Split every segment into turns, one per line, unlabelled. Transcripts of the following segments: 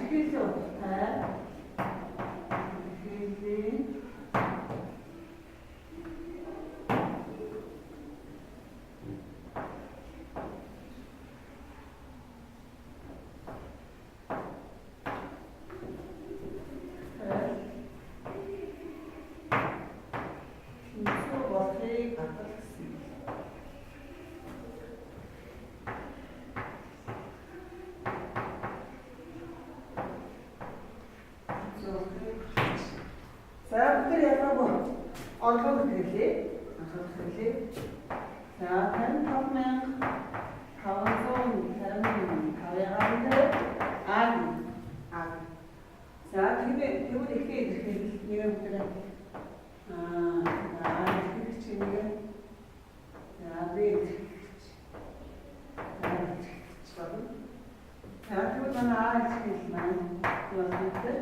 ихээсээ утгатай ихээсээ онлог хэлээ. За 55,555 аа. За тэгвэл ихээ ирэхэд нэг өдөр их чинь за би за тэгвэл манай хэл маань юугаар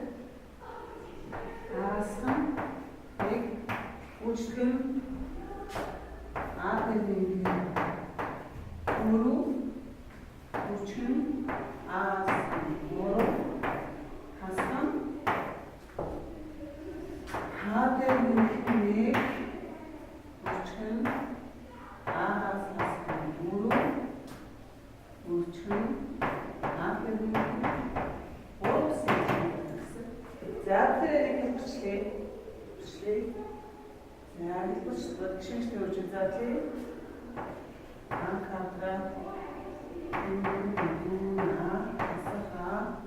аасан нэг үжлэн аадын уруу үжлэн аасан уруу хасан хаадын нэг үжлэн аасан уруу үжлэн аадын уруу сэжсэн. За тэр бичлээ. Ja, ich muss das Geschichte erzählen. Ankara, Asaha,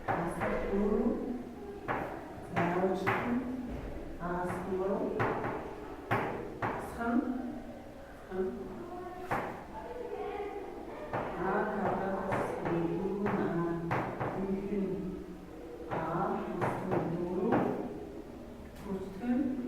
Asakuru, Nauchi, Asuro, San, Ankara, Sinduna, Indin, Asuro, Kustin.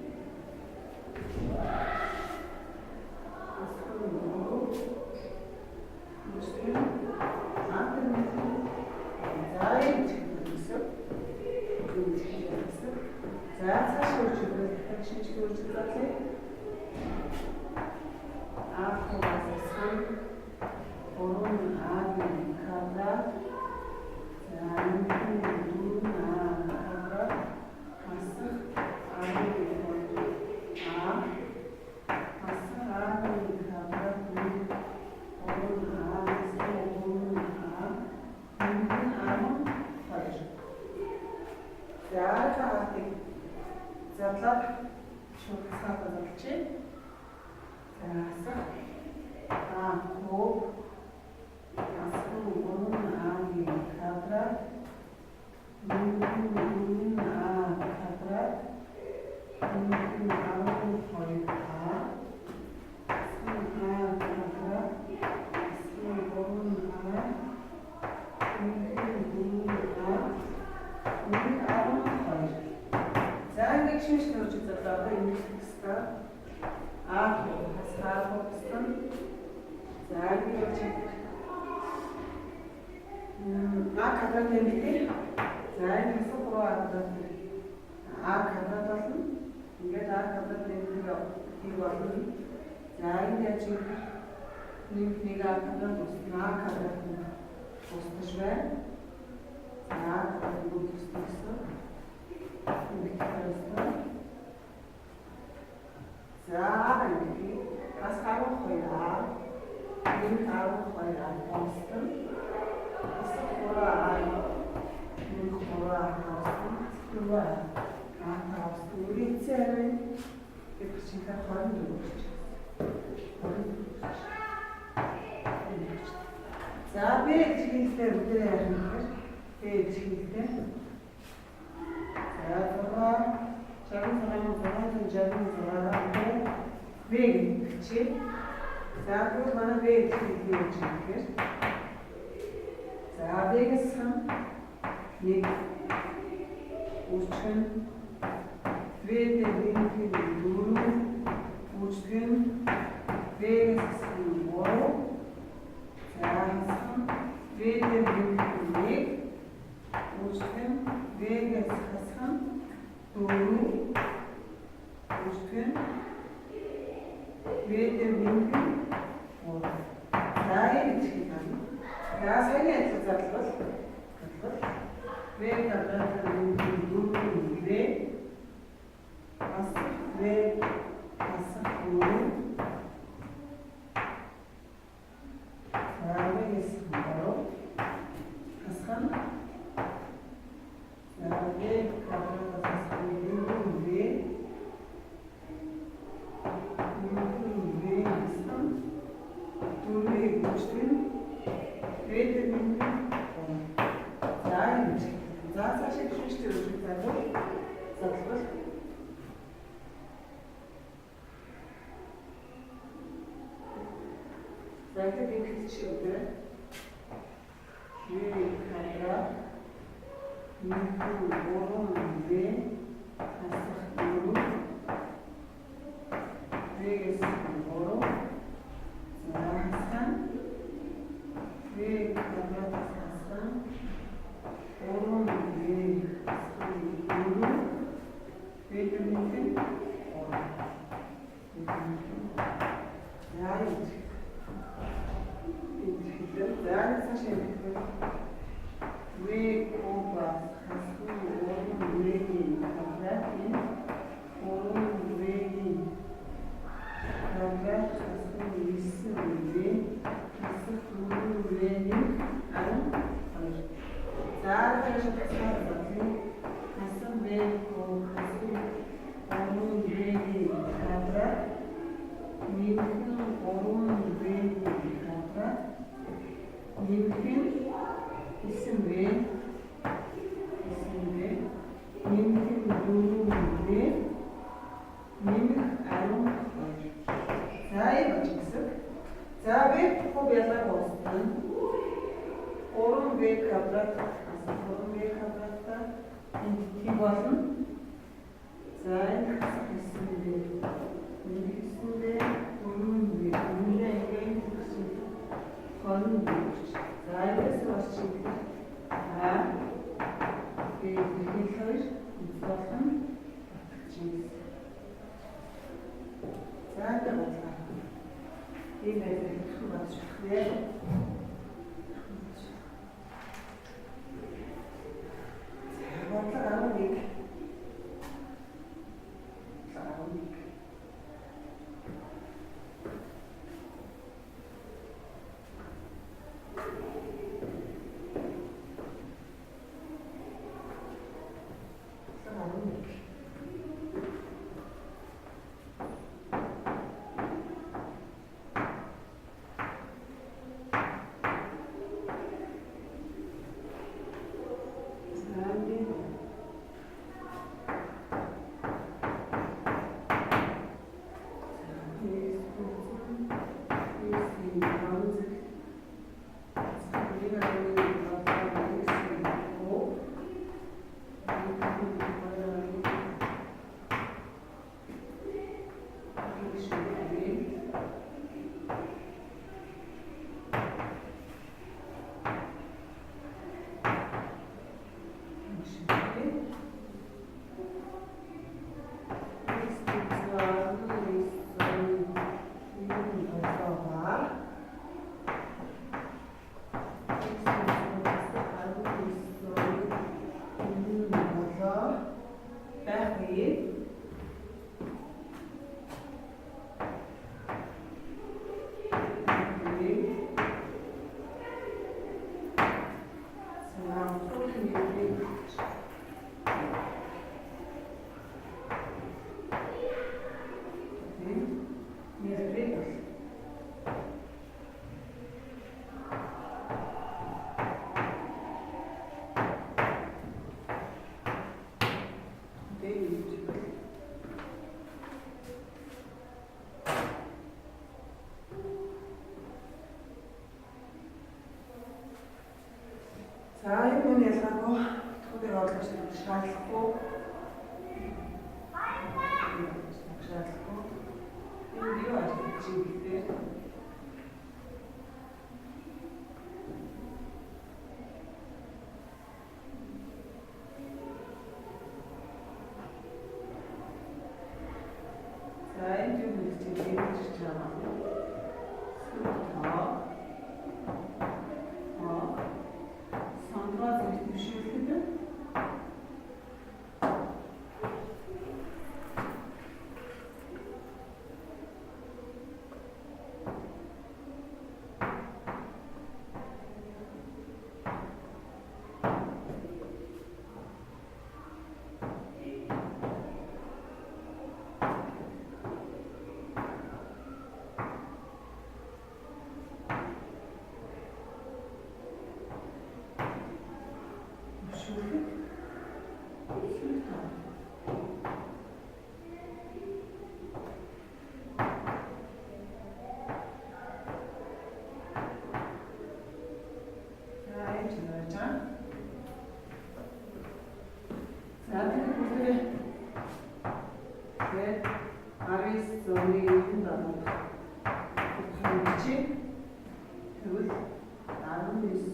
За би хэлтэй өдрөө ярих хэлтэй. За това чарам вег чи. За това манай вег хэлтэй гэж хэлэхээр. За вегсэн нэг үчгэн вэдэ винхи дөрөв үчгэн вегсэн гурав вэдэ винхи нэг үчгэн вегсэн дөрөв үчгэн вэдэ винхи гурав. За энэ чи байна. За сайн яцгаалбал V kadratın durduğu gibi asık ve asıklığı ve yasıklığı askan ve kadrat asıklığı gibi ve askan durduğu güçlü ve de mümkün yani zaten şey düşmüştür çocuklar bu satılır. Zaten bir küçüldü. Ve kadar mümkün olan ve asıklığı ve asıklığı zaten ve kadar asıklığı onun ve asıklığı ve mümkün olan. Yani değerli seçenekler ve kompas hasıl onun rengi kadratın onun rengi kadrat hasıl isim ve hasıl rengi alır. Değerli seçenekler hasıl ve hasıl onun rengi kadrat mümkün onun rengi kadrat mümkün isim ve mümkün durum ve mümkün alım var. Sahip açıkçası. Sahip kopyalar olsun. Orun ve kabrat. Orun ve kabratta intibasın. Sahip isim ve mümkün isim ve durum ve mümkün engel kısım. Kanun bir. Sahip savaşçıydı. Ha? Bilgisayar, mutfakın cins. Sen de bakma. Bir mezun tutmaz çıkıyor. Bakma karanlık. Karanlık. Sai, bonita, tudo é ótimo, já ficou. Já ficou. Eu vi, acho que tinha que ter. Sai, de um vestido de chama. Santra düşürdü. Söyleyeyim da bunun için evet, yardımcıyız.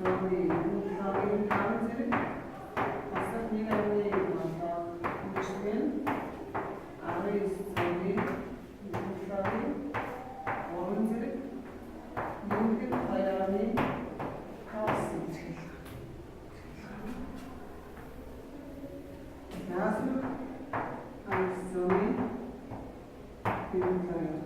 Söyleyeyim, söyleyeyim, tanrıcılık. Aslında nigarlıyım hatta. Uçmayın. Arayız, söyleyeyim, söyleyeyim. Oyunculuk. Mümkün hayali kalsın. Yazım. Söyleyeyim. Benim tarafı.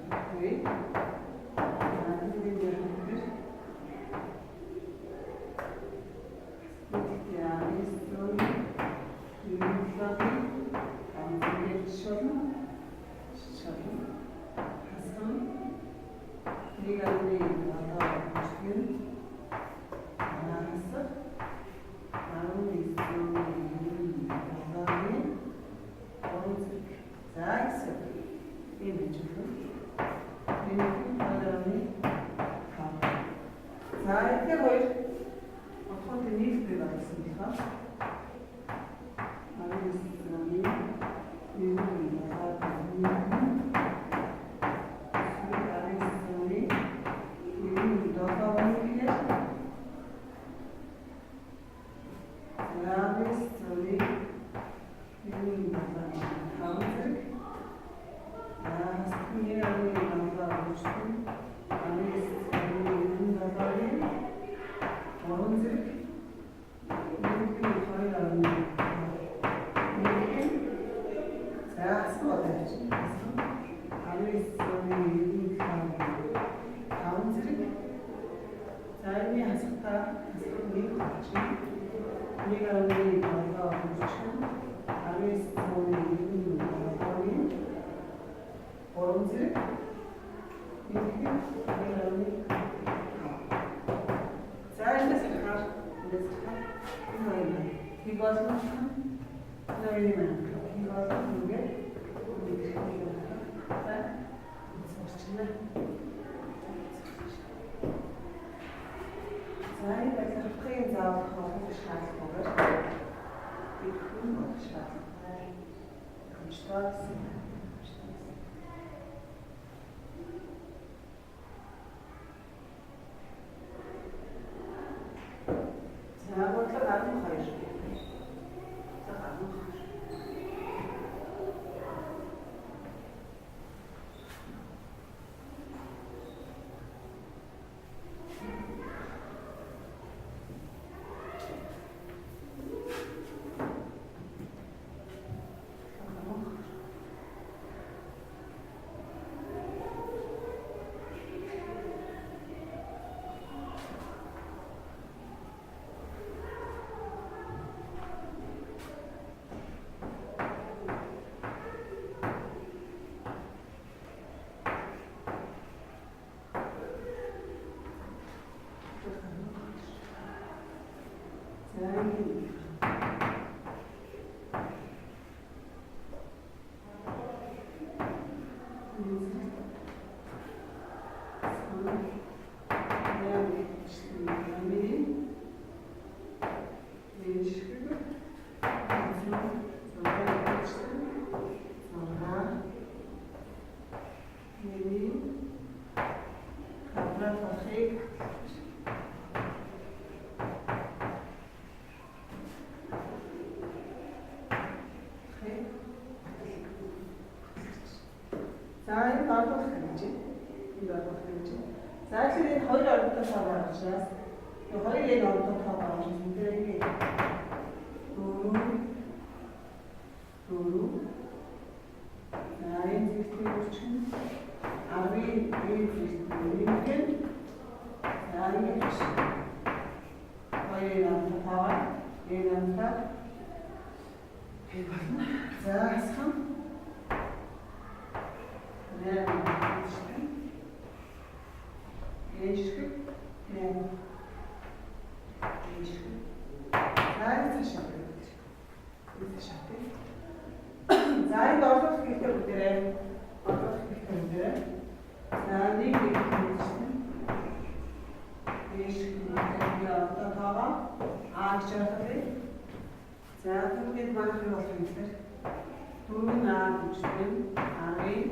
Nachrichten, Ari,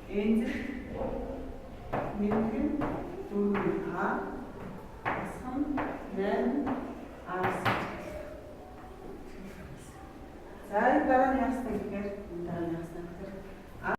Ende, Minken, A, Asam, Nen, As. Saya sekarang yang sedikit